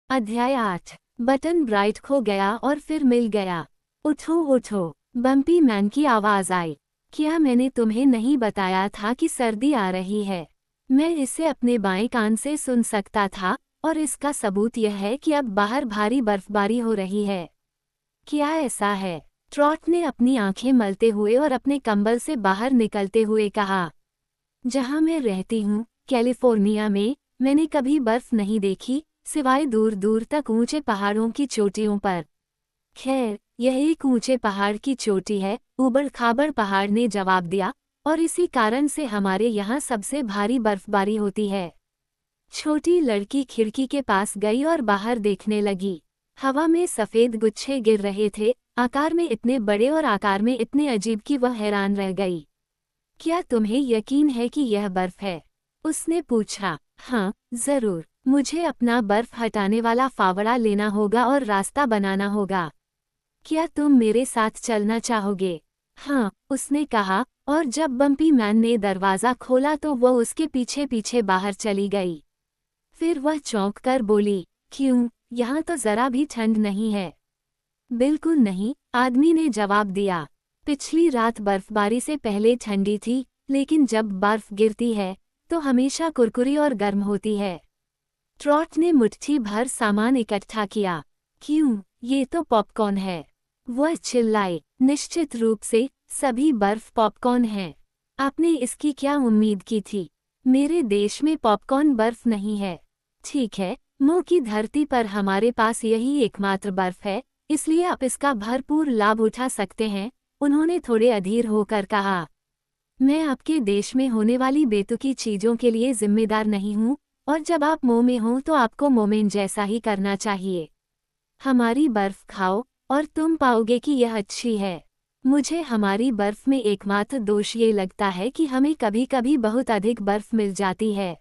अध्याय 8। Button bright खो गया और फिर मिल गया। उठो उठो, बम्पी मैन की आवाज आई। क्या मैंने तुम्हें नहीं बताया था कि सर्दी आ रही है? मैं इसे अपने बाएं कान से सुन सकता था, और इसका सबूत यह है कि अब बाहर भारी बर्फबारी हो रही है। क्या ऐसा है? ट्रॉट ने अपनी आंखें मलते हुए और अपने कंबल से बाहर निकलते हुए कहा। जहां मैं रहती हूँ, कैलिफोर्निया में, मैंने कभी बर्फ नहीं देखी, सिवाय दूर दूर तक ऊंचे पहाड़ों की चोटियों पर। खैर, यह एक ऊंचे पहाड़ की चोटी है, ऊबड़ खाबड़ पहाड़ ने जवाब दिया, और इसी कारण से हमारे यहाँ सबसे भारी बर्फबारी होती है। छोटी लड़की खिड़की के पास गई और बाहर देखने लगी। हवा में सफेद गुच्छे गिर रहे थे, आकार में इतने बड़े और आकार में इतने अजीब कि वह हैरान रह गई। क्या तुम्हें यकीन है कि यह बर्फ है? उसने पूछा। हाँ, जरूर। मुझे अपना बर्फ हटाने वाला फावड़ा लेना होगा और रास्ता बनाना होगा। क्या तुम मेरे साथ चलना चाहोगे? हाँ, उसने कहा, और जब बम्पी मैन ने दरवाज़ा खोला तो वह उसके पीछे पीछे बाहर चली गई। फिर वह चौंक कर बोली, क्यों, यहाँ तो ज़रा भी ठंड नहीं है। बिल्कुल नहीं, आदमी ने जवाब दिया। पिछली रात बर्फबारी से पहले ठंडी थी, लेकिन जब बर्फ गिरती है तो हमेशा कुरकुरी और गर्म होती है। ट्रॉट ने मुट्ठी भर सामान इकट्ठा किया। क्यों, ये तो पॉपकॉर्न है। वह चिल्लाए। निश्चित रूप से, सभी बर्फ पॉपकॉर्न हैं। आपने इसकी क्या उम्मीद की थी? मेरे देश में पॉपकॉर्न बर्फ नहीं है। ठीक है, मुंह की धरती पर हमारे पास यही एकमात्र बर्फ है, इसलिए आप इसका भरपूर लाभ उठा सकते हैं, उन्होंने थोड़े अधीर होकर कहा। मैं आपके देश में होने वाली बेतुकी चीजों के लिए जिम्मेदार नहीं हूँ, और जब आप मुंह में हो तो आपको मोमेन जैसा ही करना चाहिए। हमारी बर्फ खाओ, और तुम पाओगे कि यह अच्छी है। मुझे हमारी बर्फ में एकमात्र दोष ये लगता है कि हमें कभी कभी बहुत अधिक बर्फ मिल जाती है।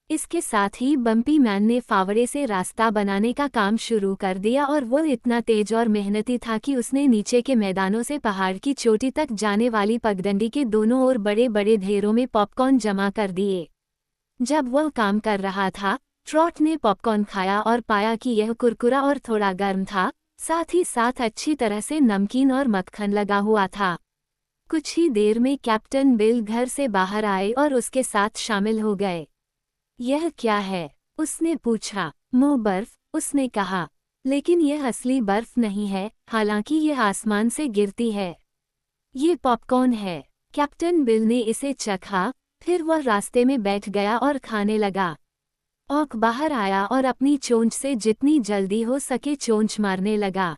इसके साथ ही बम्पी मैन ने फावड़े से रास्ता बनाने का काम शुरू कर दिया, और वो इतना तेज और मेहनती था कि उसने नीचे के मैदानों से पहाड़ की चोटी तक जाने वाली पगडंडी के दोनों ओर बड़े बड़े ढेरों में पॉपकॉर्न जमा कर दिए। जब वह काम कर रहा था, ट्रॉट ने पॉपकॉर्न खाया और पाया कि यह कुरकुरा और थोड़ा गर्म था, साथ ही साथ अच्छी तरह से नमकीन और मक्खन लगा हुआ था। कुछ ही देर में कैप्टन बिल घर से बाहर आए और उसके साथ शामिल हो गए। यह क्या है? उसने पूछा। मुँह बर्फ, उसने कहा। लेकिन यह असली बर्फ नहीं है, हालांकि यह आसमान से गिरती है। ये पॉपकॉर्न है। कैप्टन बिल ने इसे चखा, फिर वह रास्ते में बैठ गया और खाने लगा। ऑक बाहर आया और अपनी चोंच से जितनी जल्दी हो सके चोंच मारने लगा।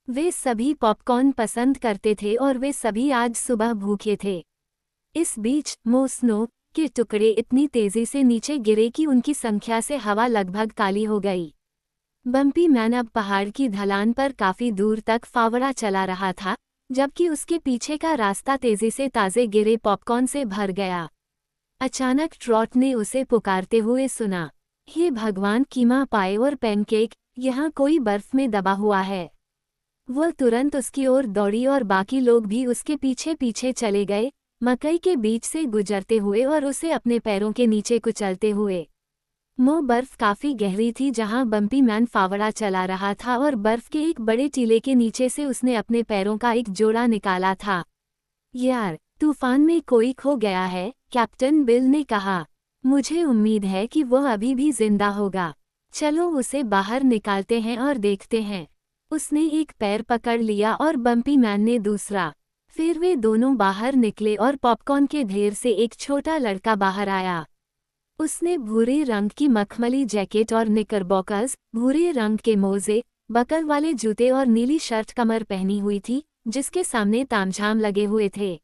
वे सभी पॉपकॉर्न पसंद करते थे और वे सभी आज सुबह भूखे थे। इस बीच स्नो के टुकड़े इतनी तेजी से नीचे गिरे कि उनकी संख्या से हवा लगभग काली हो गई। बम्पी मैन अब पहाड़ की ढलान पर काफी दूर तक फावड़ा चला रहा था, जबकि उसके पीछे का रास्ता तेजी से ताजे गिरे पॉपकॉर्न से भर गया। अचानक ट्रॉट ने उसे पुकारते हुए सुना, हे भगवान, कीमा पाए और पैनकेक, यहाँ कोई बर्फ में दबा हुआ है। वह तुरंत उसकी ओर दौड़ी और बाकी लोग भी उसके पीछे पीछे चले गए, मकई के बीच से गुजरते हुए और उसे अपने पैरों के नीचे कुचलते हुए। बर्फ काफी गहरी थी जहां बम्पी मैन फावड़ा चला रहा था, और बर्फ के एक बड़े टीले के नीचे से उसने अपने पैरों का एक जोड़ा निकाला था। यार, तूफान में कोई खो गया है, कैप्टन बिल ने कहा। मुझे उम्मीद है कि वह अभी भी जिंदा होगा। चलो उसे बाहर निकालते हैं और देखते हैं। उसने एक पैर पकड़ लिया और बम्पी मैन ने दूसरा। फिर वे दोनों बाहर निकले और पॉपकॉर्न के ढेर से एक छोटा लड़का बाहर आया। उसने भूरे रंग की मखमली जैकेट और निकरबॉकर्स, भूरे रंग के मोजे, बकल वाले जूते और नीली शर्ट कमर पहनी हुई थी, जिसके सामने तामझाम लगे हुए थे।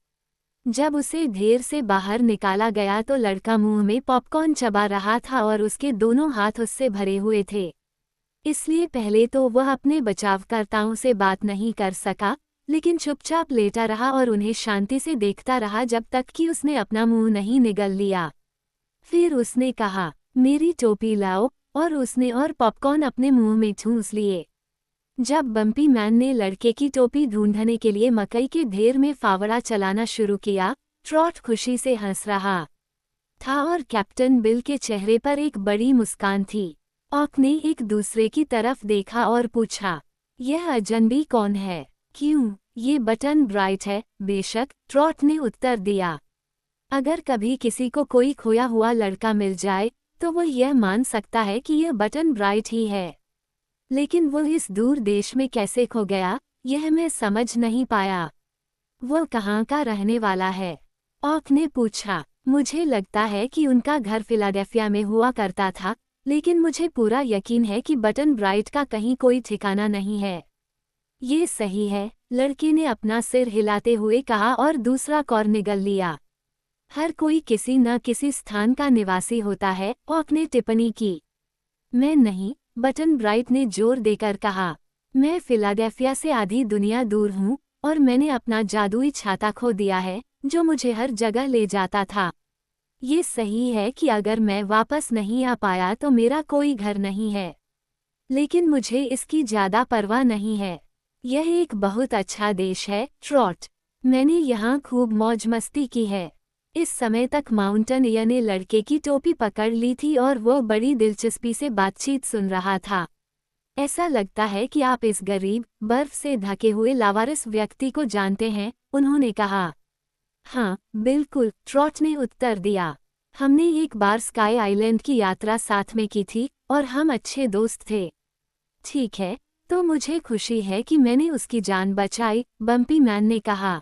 जब उसे ढेर से बाहर निकाला गया तो लड़का मुंह में पॉपकॉर्न चबा रहा था और उसके दोनों हाथ उससे भरे हुए थे। इसलिए पहले तो वह अपने बचावकर्ताओं से बात नहीं कर सका, लेकिन चुपचाप लेटा रहा और उन्हें शांति से देखता रहा जब तक कि उसने अपना मुंह नहीं निगल लिया। फिर उसने कहा, मेरी टोपी लाओ, और उसने और पॉपकॉर्न अपने मुंह में ठूंस लिए। जब बम्पी मैन ने लड़के की टोपी ढूंढने के लिए मकई के ढेर में फावड़ा चलाना शुरू किया, ट्रॉट खुशी से हंस रहा था और कैप्टन बिल के चेहरे पर एक बड़ी मुस्कान थी। ऑक ने एक दूसरे की तरफ देखा और पूछा, यह अजनबी कौन है? क्यों, ये बटन ब्राइट है, बेशक, ट्रॉट ने उत्तर दिया। अगर कभी किसी को कोई खोया हुआ लड़का मिल जाए तो वो यह मान सकता है कि यह बटन ब्राइट ही है। लेकिन वो इस दूर देश में कैसे खो गया, यह मैं समझ नहीं पाया। वो कहाँ का रहने वाला है? ऑक ने पूछा। मुझे लगता है कि उनका घर फिलाडेल्फिया में हुआ करता था, लेकिन मुझे पूरा यकीन है कि बटन ब्राइट का कहीं कोई ठिकाना नहीं है। ये सही है, लड़के ने अपना सिर हिलाते हुए कहा और दूसरा कौर निगल लिया। हर कोई किसी न किसी स्थान का निवासी होता है, ऑक ने टिप्पणी की। मैं नहीं, बटन ब्राइट ने जोर देकर कहा। मैं फिलाडेल्फिया से आधी दुनिया दूर हूँ और मैंने अपना जादुई छाता खो दिया है जो मुझे हर जगह ले जाता था। ये सही है कि अगर मैं वापस नहीं आ पाया तो मेरा कोई घर नहीं है, लेकिन मुझे इसकी ज्यादा परवाह नहीं है। यह एक बहुत अच्छा देश है, ट्रॉट। मैंने यहाँ खूब मौज मस्ती की है। इस समय तक माउंटेन इयर ने लड़के की टोपी पकड़ ली थी और वो बड़ी दिलचस्पी से बातचीत सुन रहा था। ऐसा लगता है कि आप इस गरीब, बर्फ से ढके हुए लावारिस व्यक्ति को जानते हैं, उन्होंने कहा। हाँ, बिल्कुल, ट्रॉट ने उत्तर दिया। हमने एक बार स्काई आइलैंड की यात्रा साथ में की थी और हम अच्छे दोस्त थे। ठीक है, तो मुझे खुशी है कि मैंने उसकी जान बचाई, बम्पी मैन ने कहा।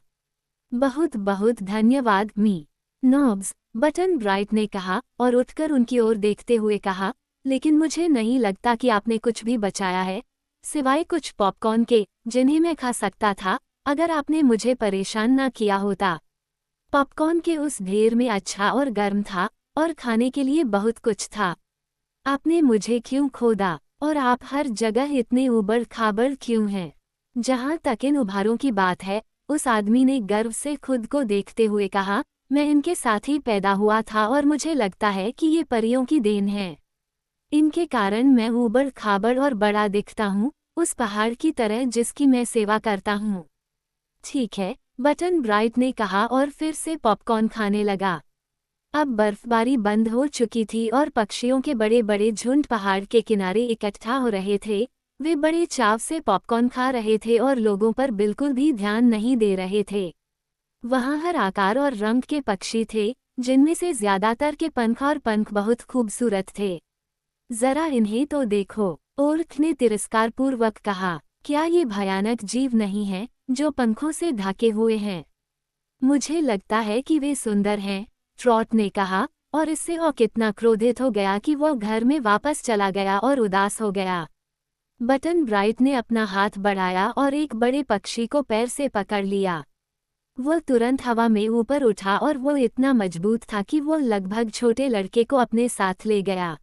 बहुत बहुत धन्यवाद मी नॉब्स, बटन ब्राइट ने कहा और उठकर उनकी ओर देखते हुए कहा, लेकिन मुझे नहीं लगता कि आपने कुछ भी बचाया है, सिवाय कुछ पॉपकॉर्न के, जिन्हें मैं खा सकता था अगर आपने मुझे परेशान न किया होता। पॉपकॉर्न के उस ढेर में अच्छा और गर्म था और खाने के लिए बहुत कुछ था। आपने मुझे क्यों खोदा और आप हर जगह इतने उबड़ खाबड़ क्यों हैं? जहाँ तक इन उभारों की बात है, उस आदमी ने गर्व से खुद को देखते हुए कहा, मैं इनके साथ ही पैदा हुआ था और मुझे लगता है कि ये परियों की देन है। इनके कारण मैं ऊबड़ खाबड़ और बड़ा दिखता हूँ, उस पहाड़ की तरह जिसकी मैं सेवा करता हूँ। ठीक है, बटन ब्राइट ने कहा और फिर से पॉपकॉर्न खाने लगा। अब बर्फबारी बंद हो चुकी थी और पक्षियों के बड़े बड़े झुंड पहाड़ के किनारे इकट्ठा हो रहे थे। वे बड़े चाव से पॉपकॉर्न खा रहे थे और लोगों पर बिल्कुल भी ध्यान नहीं दे रहे थे। वहाँ हर आकार और रंग के पक्षी थे, जिनमें से ज्यादातर के पंख और पंख बहुत खूबसूरत थे। जरा इन्हें तो देखो, ओर्क ने तिरस्कारपूर्वक कहा। क्या ये भयानक जीव नहीं हैं, जो पंखों से ढके हुए हैं? मुझे लगता है कि वे सुंदर हैं, ट्रॉट ने कहा, और इससे वो कितना क्रोधित हो गया कि वो घर में वापस चला गया और उदास हो गया। बटन ब्राइट ने अपना हाथ बढ़ाया और एक बड़े पक्षी को पैर से पकड़ लिया। वो तुरंत हवा में ऊपर उठा और वो इतना मजबूत था कि वो लगभग छोटे लड़के को अपने साथ ले गया।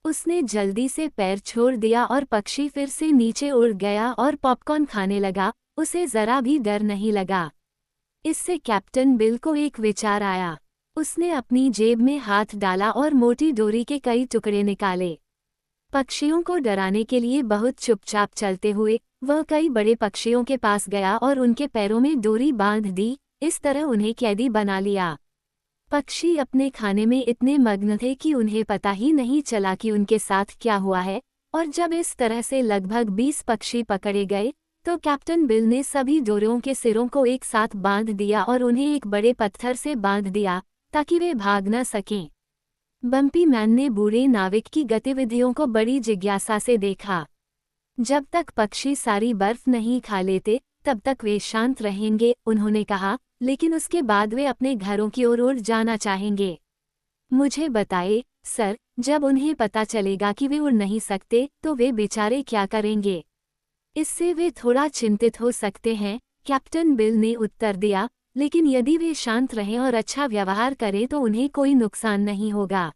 उसने जल्दी से पैर छोड़ दिया और पक्षी फिर से नीचे उड़ गया और पॉपकॉर्न खाने लगा। उसे जरा भी डर नहीं लगा। इससे कैप्टन बिल को एक विचार आया। उसने अपनी जेब में हाथ डाला और मोटी डोरी के कई टुकड़े निकाले। पक्षियों को डराने के लिए बहुत चुपचाप चलते हुए वह कई बड़े पक्षियों के पास गया और उनके पैरों में डोरी बांध दी, इस तरह उन्हें कैदी बना लिया। पक्षी अपने खाने में इतने मग्न थे कि उन्हें पता ही नहीं चला कि उनके साथ क्या हुआ है, और जब इस तरह से लगभग 20 पक्षी पकड़े गए तो कैप्टन बिल ने सभी डोरियों के सिरों को एक साथ बांध दिया और उन्हें एक बड़े पत्थर से बांध दिया ताकि वे भाग न सकें। बम्पी मैन ने बूढ़े नाविक की गतिविधियों को बड़ी जिज्ञासा से देखा। जब तक पक्षी सारी बर्फ नहीं खा लेते तब तक वे शांत रहेंगे, उन्होंने कहा, लेकिन उसके बाद वे अपने घरों की ओर उड़ जाना चाहेंगे। मुझे बताइए, सर, जब उन्हें पता चलेगा कि वे उड़ नहीं सकते तो वे बेचारे क्या करेंगे? इससे वे थोड़ा चिंतित हो सकते हैं, कैप्टन बिल ने उत्तर दिया, लेकिन यदि वे शांत रहें और अच्छा व्यवहार करें तो उन्हें कोई नुकसान नहीं होगा।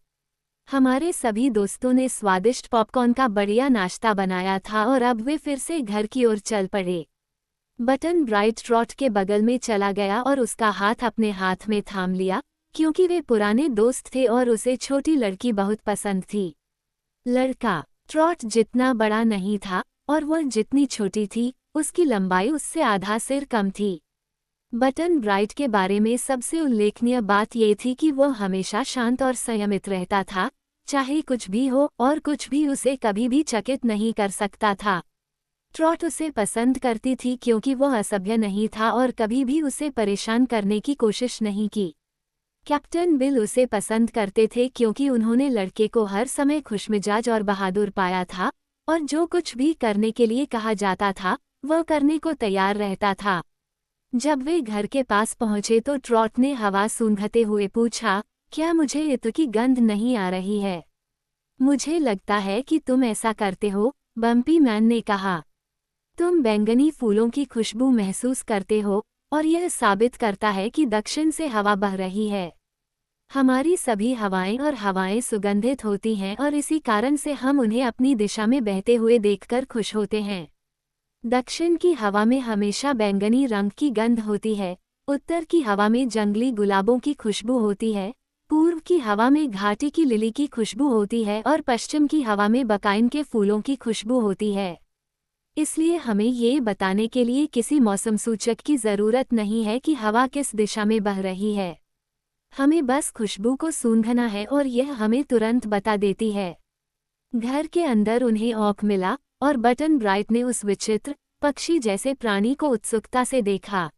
हमारे सभी दोस्तों ने स्वादिष्ट पॉपकॉर्न का बढ़िया नाश्ता बनाया था और अब वे फिर से घर की ओर चल पड़े। बटन ब्राइट ट्रॉट के बगल में चला गया और उसका हाथ अपने हाथ में थाम लिया, क्योंकि वे पुराने दोस्त थे और उसे छोटी लड़की बहुत पसंद थी। लड़का ट्रॉट जितना बड़ा नहीं था और वह जितनी छोटी थी, उसकी लंबाई उससे आधा सिर कम थी। बटन ब्राइट के बारे में सबसे उल्लेखनीय बात ये थी कि वह हमेशा शांत और संयमित रहता था, चाहे कुछ भी हो, और कुछ भी उसे कभी भी चकित नहीं कर सकता था। ट्रॉट उसे पसंद करती थी क्योंकि वह असभ्य नहीं था और कभी भी उसे परेशान करने की कोशिश नहीं की। कैप्टन बिल उसे पसंद करते थे क्योंकि उन्होंने लड़के को हर समय खुशमिजाज और बहादुर पाया था, और जो कुछ भी करने के लिए कहा जाता था वह करने को तैयार रहता था। जब वे घर के पास पहुंचे तो ट्रॉट ने हवा सूंघते हुए पूछा, क्या मुझे इत्र की गंध नहीं आ रही है? मुझे लगता है कि तुम ऐसा करते हो, बम्पी मैन ने कहा। तुम बैंगनी फूलों की खुशबू महसूस करते हो, और यह साबित करता है कि दक्षिण से हवा बह रही है। हमारी सभी हवाएं और हवाएं सुगंधित होती हैं और इसी कारण से हम उन्हें अपनी दिशा में बहते हुए देखकर खुश होते हैं। दक्षिण की हवा में हमेशा बैंगनी रंग की गंध होती है, उत्तर की हवा में जंगली गुलाबों की खुशबू होती है, पूर्व की हवा में घाटी की लिली की खुशबू होती है और पश्चिम की हवा में बकाइन के फूलों की खुशबू होती है। इसलिए हमें ये बताने के लिए किसी मौसम सूचक की ज़रूरत नहीं है कि हवा किस दिशा में बह रही है। हमें बस खुशबू को सूंघना है और यह हमें तुरंत बता देती है। घर के अंदर उन्हें औक मिला और बटन ब्राइट ने उस विचित्र पक्षी जैसे प्राणी को उत्सुकता से देखा।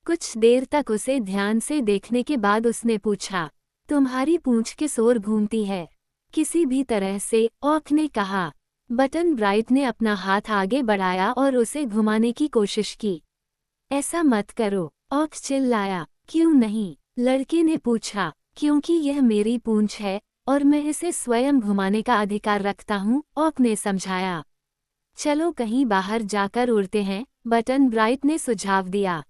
कुछ देर तक उसे ध्यान से देखने के बाद उसने पूछा, तुम्हारी पूंछ किस ओर घूमती है? किसी भी तरह से, औक ने कहा। बटन ब्राइट ने अपना हाथ आगे बढ़ाया और उसे घुमाने की कोशिश की। ऐसा मत करो, औक चिल्लाया। क्यों नहीं? लड़के ने पूछा। क्योंकि यह मेरी पूंछ है और मैं इसे स्वयं घुमाने का अधिकार रखता हूँ, औक ने समझाया। चलो कहीं बाहर जाकर उड़ते हैं, बटन ब्राइट ने सुझाव दिया।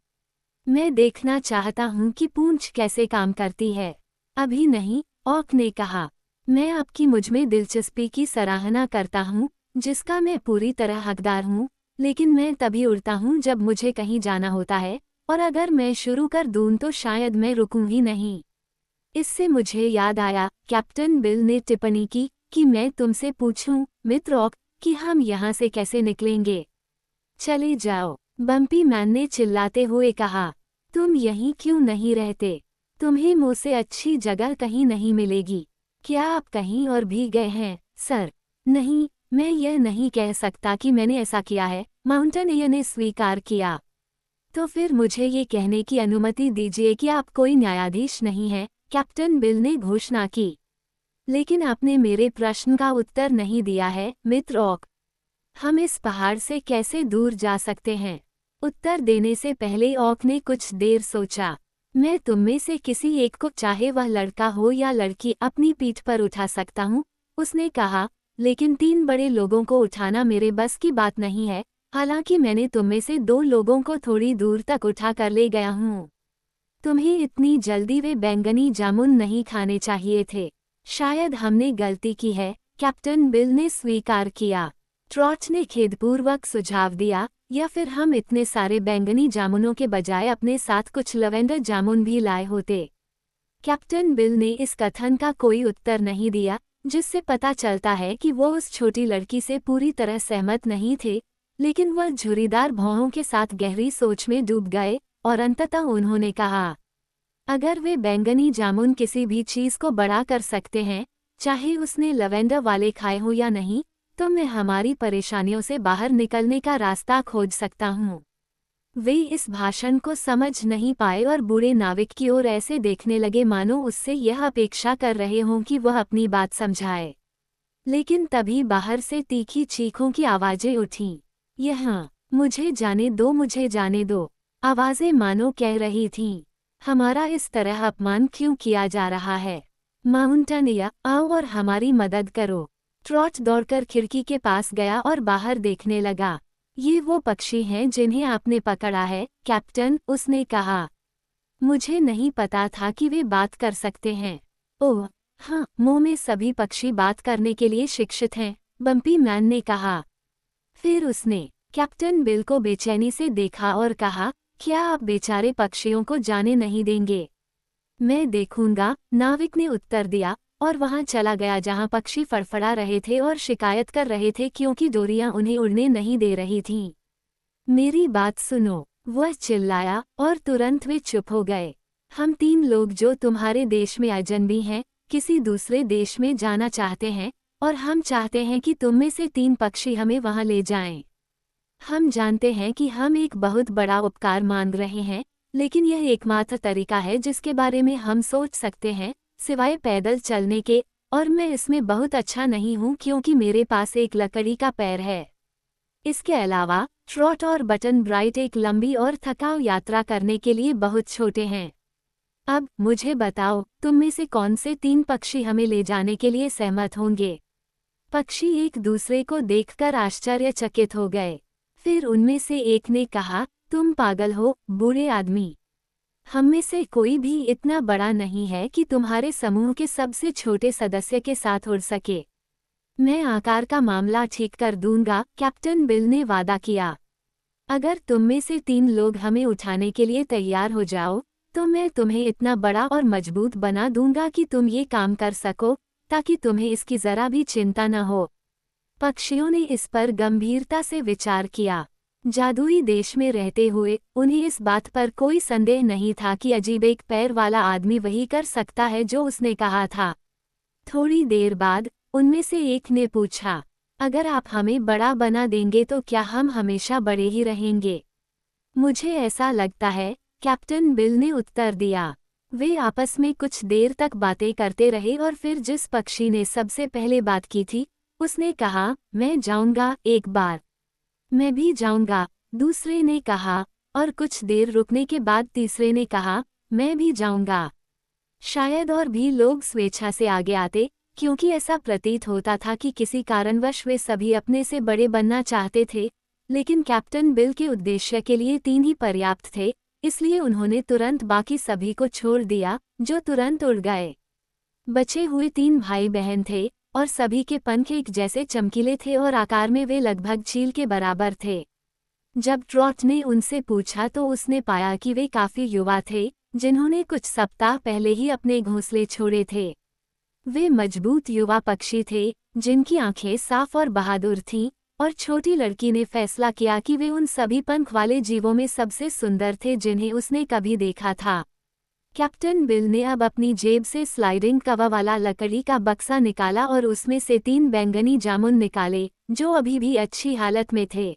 मैं देखना चाहता हूँ कि पूंछ कैसे काम करती है। अभी नहीं, औक ने कहा। मैं आपकी मुझमें दिलचस्पी की सराहना करता हूँ, जिसका मैं पूरी तरह हकदार हूँ, लेकिन मैं तभी उड़ता हूँ जब मुझे कहीं जाना होता है, और अगर मैं शुरू कर दूँ तो शायद मैं रुकूं ही नहीं। इससे मुझे याद आया, कैप्टन बिल ने टिप्पणी की, कि मैं तुमसे पूछूं, मित्र औक, कि हम यहाँ से कैसे निकलेंगे? चले जाओ, बम्पी मैन ने चिल्लाते हुए कहा। तुम यहीं क्यों नहीं रहते? तुम्हें मुझसे अच्छी जगह कहीं नहीं मिलेगी। क्या आप कहीं और भी गए हैं, सर? नहीं, मैं यह नहीं कह सकता कि मैंने ऐसा किया है, माउंटेनियर ने स्वीकार किया। तो फिर मुझे ये कहने की अनुमति दीजिए कि आप कोई न्यायाधीश नहीं हैं, कैप्टन बिल ने घोषणा की। लेकिन आपने मेरे प्रश्न का उत्तर नहीं दिया है, मित्र औक। हम इस पहाड़ से कैसे दूर जा सकते हैं? उत्तर देने से पहले औक ने कुछ देर सोचा। मैं तुम में से किसी एक को, चाहे वह लड़का हो या लड़की, अपनी पीठ पर उठा सकता हूँ, उसने कहा, लेकिन 3 बड़े लोगों को उठाना मेरे बस की बात नहीं है, हालांकि मैंने तुम में से 2 लोगों को थोड़ी दूर तक उठा कर ले गया हूँ। तुम्हें इतनी जल्दी वे बैंगनी जामुन नहीं खाने चाहिए थे। शायद हमने गलती की है, कैप्टन बिल ने स्वीकार किया। ट्रॉट ने खेदपूर्वक सुझाव दिया, या फिर हम इतने सारे बैंगनी जामुनों के बजाय अपने साथ कुछ लवेंडर जामुन भी लाए होते। कैप्टन बिल ने इस कथन का कोई उत्तर नहीं दिया, जिससे पता चलता है कि वो उस छोटी लड़की से पूरी तरह सहमत नहीं थे, लेकिन वह झुर्रीदार भौहों के साथ गहरी सोच में डूब गए, और अंततः उन्होंने कहा, अगर वे बैंगनी जामुन किसी भी चीज़ को बड़ा कर सकते हैं, चाहे उसने लवेंडर वाले खाए हो या नहीं, तो मैं हमारी परेशानियों से बाहर निकलने का रास्ता खोज सकता हूँ। वे इस भाषण को समझ नहीं पाए और बूढ़े नाविक की ओर ऐसे देखने लगे मानो उससे यह अपेक्षा कर रहे हों कि वह अपनी बात समझाए। लेकिन तभी बाहर से तीखी चीखों की आवाज़ें उठीं। यहाँ, मुझे जाने दो, मुझे जाने दो। आवाज़ें मानो कह रही थीं, हमारा इस तरह अपमान क्यों किया जा रहा है? माउंटेनियर, आओ और हमारी मदद करो। ट्रॉट दौड़कर खिड़की के पास गया और बाहर देखने लगा। ये वो पक्षी हैं जिन्हें आपने पकड़ा है, कैप्टन, उसने कहा। मुझे नहीं पता था कि वे बात कर सकते हैं। ओह, हाँ, मुंह में सभी पक्षी बात करने के लिए शिक्षित हैं, बम्पी मैन ने कहा। फिर उसने कैप्टन बिल को बेचैनी से देखा और कहा, क्या आप बेचारे पक्षियों को जाने नहीं देंगे? मैं देखूंगा, नाविक ने उत्तर दिया, और वहां चला गया जहां पक्षी फड़फड़ा रहे थे और शिकायत कर रहे थे क्योंकि डोरियां उन्हें उड़ने नहीं दे रही थीं। मेरी बात सुनो, वह चिल्लाया, और तुरंत वे चुप हो गए। हम 3 लोग जो तुम्हारे देश में अजनबी हैं, किसी दूसरे देश में जाना चाहते हैं और हम चाहते हैं कि तुम में से 3 पक्षी हमें वहां ले जाएं। हम जानते हैं कि हम एक बहुत बड़ा उपकार मांग रहे हैं, लेकिन यह एकमात्र तरीका है जिसके बारे में हम सोच सकते हैं, सिवाय पैदल चलने के, और मैं इसमें बहुत अच्छा नहीं हूँ क्योंकि मेरे पास एक लकड़ी का पैर है। इसके अलावा ट्रॉट और बटन ब्राइट एक लंबी और थकाऊ यात्रा करने के लिए बहुत छोटे हैं। अब मुझे बताओ, तुम में से कौन से 3 पक्षी हमें ले जाने के लिए सहमत होंगे? पक्षी एक दूसरे को देखकर आश्चर्यचकित हो गए। फिर उनमें से एक ने कहा, तुम पागल हो, बूढ़े आदमी। हम में से कोई भी इतना बड़ा नहीं है कि तुम्हारे समूह के सबसे छोटे सदस्य के साथ उड़ सके। मैं आकार का मामला ठीक कर दूंगा, कैप्टन बिल ने वादा किया। अगर तुम में से 3 लोग हमें उठाने के लिए तैयार हो जाओ, तो मैं तुम्हें इतना बड़ा और मजबूत बना दूंगा कि तुम ये काम कर सको, ताकि तुम्हें इसकी जरा भी चिंता न हो। पक्षियों ने इस पर गंभीरता से विचार किया। जादुई देश में रहते हुए उन्हें इस बात पर कोई संदेह नहीं था कि अजीब एक पैर वाला आदमी वही कर सकता है जो उसने कहा था। थोड़ी देर बाद उनमें से एक ने पूछा, अगर आप हमें बड़ा बना देंगे तो क्या हम हमेशा बड़े ही रहेंगे? मुझे ऐसा लगता है, कैप्टन बिल ने उत्तर दिया। वे आपस में कुछ देर तक बातें करते रहे और फिर जिस पक्षी ने सबसे पहले बात की थी, उसने कहा, मैं जाऊंगा एक बार। मैं भी जाऊंगा, दूसरे ने कहा, और कुछ देर रुकने के बाद तीसरे ने कहा, मैं भी जाऊंगा। शायद और भी लोग स्वेच्छा से आगे आते, क्योंकि ऐसा प्रतीत होता था कि किसी कारणवश वे सभी अपने से बड़े बनना चाहते थे, लेकिन कैप्टन बिल के उद्देश्य के लिए 3 ही पर्याप्त थे, इसलिए उन्होंने तुरंत बाकी सभी को छोड़ दिया, जो तुरंत उड़ गए। बचे हुए 3 भाई बहन थे, और सभी के पंख एक जैसे चमकीले थे और आकार में वे लगभग चील के बराबर थे। जब ट्रॉट ने उनसे पूछा तो उसने पाया कि वे काफी युवा थे, जिन्होंने कुछ सप्ताह पहले ही अपने घोंसले छोड़े थे। वे मजबूत युवा पक्षी थे, जिनकी आंखें साफ और बहादुर थीं, और छोटी लड़की ने फैसला किया कि वे उन सभी पंख वाले जीवों में सबसे सुंदर थे जिन्हें उसने कभी देखा था। कैप्टन बिल ने अब अपनी जेब से स्लाइडिंग कवर वाला लकड़ी का बक्सा निकाला और उसमें से 3 बैंगनी जामुन निकाले, जो अभी भी अच्छी हालत में थे।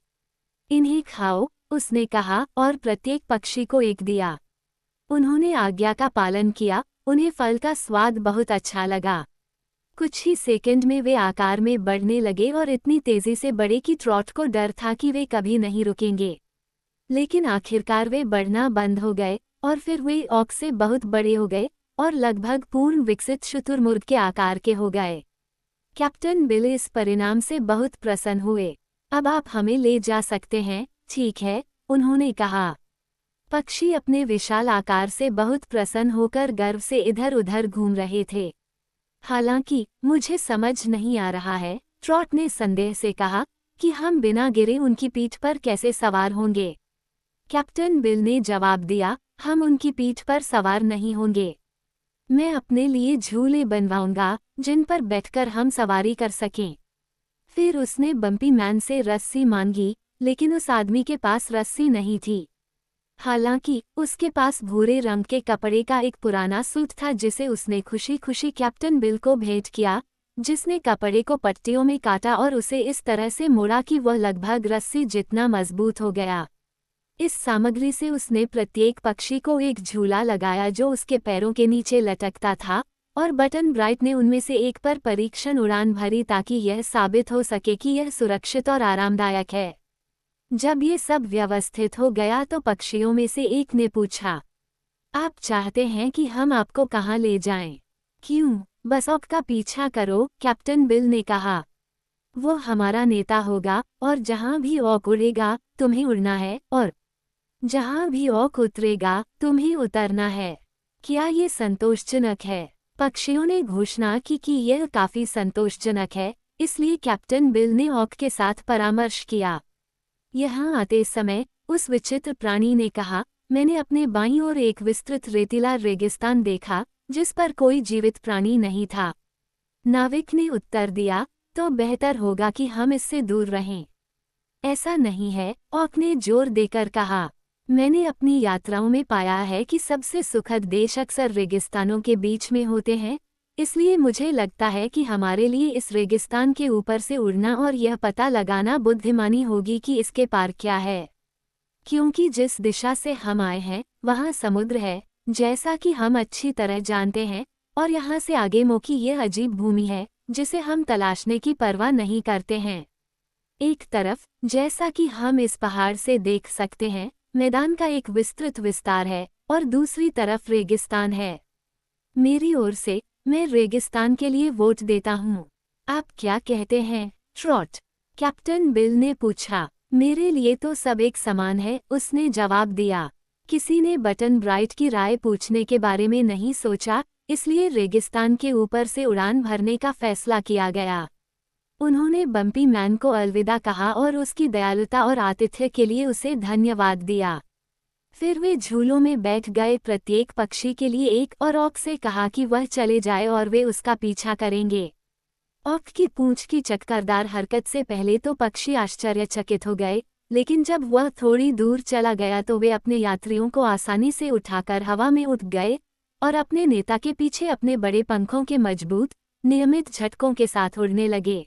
इन्हें खाओ, उसने कहा, और प्रत्येक पक्षी को एक दिया। उन्होंने आज्ञा का पालन किया। उन्हें फल का स्वाद बहुत अच्छा लगा। कुछ ही सेकंड में वे आकार में बढ़ने लगे और इतनी तेजी से बढ़े कि ट्रॉट को डर था कि वे कभी नहीं रुकेंगे। लेकिन आखिरकार वे बढ़ना बंद हो गए, और फिर वे ऑक से बहुत बड़े हो गए और लगभग पूर्ण विकसित शुतुरमुर्ग के आकार के हो गए। कैप्टन बिल इस परिणाम से बहुत प्रसन्न हुए। अब आप हमें ले जा सकते हैं, ठीक है, उन्होंने कहा। पक्षी अपने विशाल आकार से बहुत प्रसन्न होकर गर्व से इधर उधर घूम रहे थे। हालांकि मुझे समझ नहीं आ रहा है, ट्रॉट ने संदेह से कहा, कि हम बिना गिरे उनकी पीठ पर कैसे सवार होंगे। कैप्टन बिल ने जवाब दिया, हम उनकी पीठ पर सवार नहीं होंगे। मैं अपने लिए झूले बनवाऊंगा जिन पर बैठकर हम सवारी कर सकें। फिर उसने बम्पी मैन से रस्सी मांगी, लेकिन उस आदमी के पास रस्सी नहीं थी। हालांकि उसके पास भूरे रंग के कपड़े का एक पुराना सूट था जिसे उसने खुशी खुशी कैप्टन बिल को भेंट किया, जिसने कपड़े को पट्टियों में काटा और उसे इस तरह से मोड़ा कि वह लगभग रस्सी जितना मजबूत हो गया। इस सामग्री से उसने प्रत्येक पक्षी को एक झूला लगाया जो उसके पैरों के नीचे लटकता था, और बटन ब्राइट ने उनमें से एक पर परीक्षण उड़ान भरी ताकि यह साबित हो सके कि यह सुरक्षित और आरामदायक है। जब ये सब व्यवस्थित हो गया तो पक्षियों में से एक ने पूछा, आप चाहते हैं कि हम आपको कहाँ ले जाएं? क्यों, बस ऑक का पीछा करो, कैप्टन बिल ने कहा। वो हमारा नेता होगा, और जहाँ भी ऑक उड़ेगा तुम्हें उड़ना है, और जहाँ भी ऑक उतरेगा तुम्हें उतरना है। क्या ये संतोषजनक है? पक्षियों ने घोषणा की कि यह काफी संतोषजनक है, इसलिए कैप्टन बिल ने ऑक के साथ परामर्श किया। यहाँ आते समय उस विचित्र प्राणी ने कहा, मैंने अपने बाईं ओर एक विस्तृत रेतीला रेगिस्तान देखा जिस पर कोई जीवित प्राणी नहीं था। नाविक ने उत्तर दिया, तो बेहतर होगा कि हम इससे दूर रहें। ऐसा नहीं है, ऑक ने जोर देकर कहा। मैंने अपनी यात्राओं में पाया है कि सबसे सुखद देश अक्सर रेगिस्तानों के बीच में होते हैं, इसलिए मुझे लगता है कि हमारे लिए इस रेगिस्तान के ऊपर से उड़ना और यह पता लगाना बुद्धिमानी होगी कि इसके पार क्या है। क्योंकि जिस दिशा से हम आए हैं वहाँ समुद्र है, जैसा कि हम अच्छी तरह जानते हैं, और यहाँ से आगे की यह अजीब भूमि है जिसे हम तलाशने की परवाह नहीं करते हैं। एक तरफ, जैसा कि हम इस पहाड़ से देख सकते हैं, मैदान का एक विस्तृत विस्तार है और दूसरी तरफ रेगिस्तान है। मेरी ओर से, मैं रेगिस्तान के लिए वोट देता हूँ। आप क्या कहते हैं, ट्रॉट? कैप्टन बिल ने पूछा। मेरे लिए तो सब एक समान है, उसने जवाब दिया। किसी ने बटन ब्राइट की राय पूछने के बारे में नहीं सोचा, इसलिए रेगिस्तान के ऊपर से उड़ान भरने का फैसला किया गया। उन्होंने बम्पी मैन को अलविदा कहा और उसकी दयालुता और आतिथ्य के लिए उसे धन्यवाद दिया। फिर वे झूलों में बैठ गए, प्रत्येक पक्षी के लिए एक, और ऑक से कहा कि वह चले जाए और वे उसका पीछा करेंगे। ऑक की पूंछ की चटकारदार हरकत से पहले तो पक्षी आश्चर्यचकित हो गए, लेकिन जब वह थोड़ी दूर चला गया तो वे अपने यात्रियों को आसानी से उठाकर हवा में उठ गए और अपने नेता के पीछे अपने बड़े पंखों के मजबूत, नियमित झटकों के साथ उड़ने लगे।